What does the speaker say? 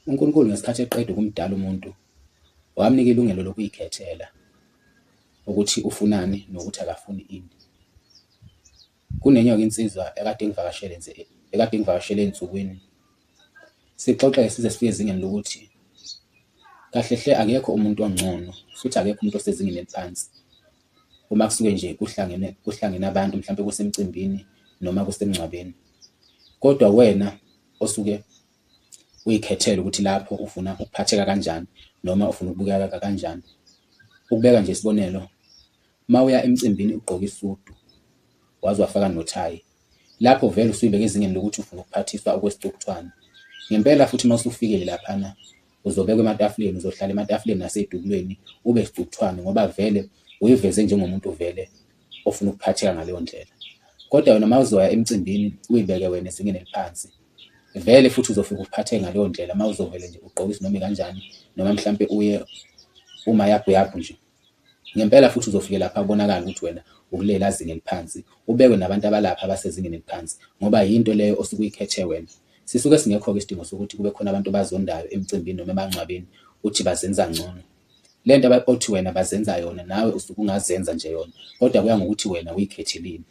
uNkulunkulu ngesikhathi eqeda ukumdala umuntu wamnika ilungelo lokuyikhethela ukuthi ufunani nokuthi akafuni ini. Kunenye-ke insizwa ekade ngivakashele ey'nsukwini, sixoxe size sifike ezingeni lokuthi kahle hle akekho umuntu ongcono futhi akekho umuntu osezingeni eliphansi uma kusuke nje kuhlangene abantu, mhlawumbe kusemcimbini noma kusemngcwabeni. Kodwa wena osuke uyikhethela ukuthi lapho ufuna ukuphatheka kanjani noma ufuna ukubukeka kanjani. Ukubeka nje isibonelo, uma uya emcimbini ugqoke isudu waze wafaka nothayi, lapho vele usuyibeka ezingeni lokuthi ufuna ukuphathiswa okwesicukuthwane. Ngempela futhi uma usufikile laphana uzobekwa ematafuleni, uzohlala ematafuleni nasey'tulweni ube isicukuthwane ngoba vele uyiveze njengomuntu vele ofuna ukuphatheka ngaleyo ndlela. Kodwa wena uma uzoya emcimbini uyibeke wena ezingeni eliphansi, vele futhi uzofika uphatheke ngaleyo ndlela uma uzovele nje ugqoke noma kanjani noma mhlampe uye umayabhuyabhu nje. Ngempela futhi uzofike lapha kubonakala ukuthi wena ukulela zinga eliphansi, ubekwe nabantu abalapha abasezingeni eliphansi ngoba yinto leyo osuke uyikhethe wena. Sisuke singekho-ke isidingo sokuthi kube khona abantu abazondayo emcimbini noma emangcwabeni uthi bazenza ngcono. Le nto othi wena bazenza yona nawe usuke ungazenza nje yona, kodwa kuya ngokuthi wena uyikhetheleni.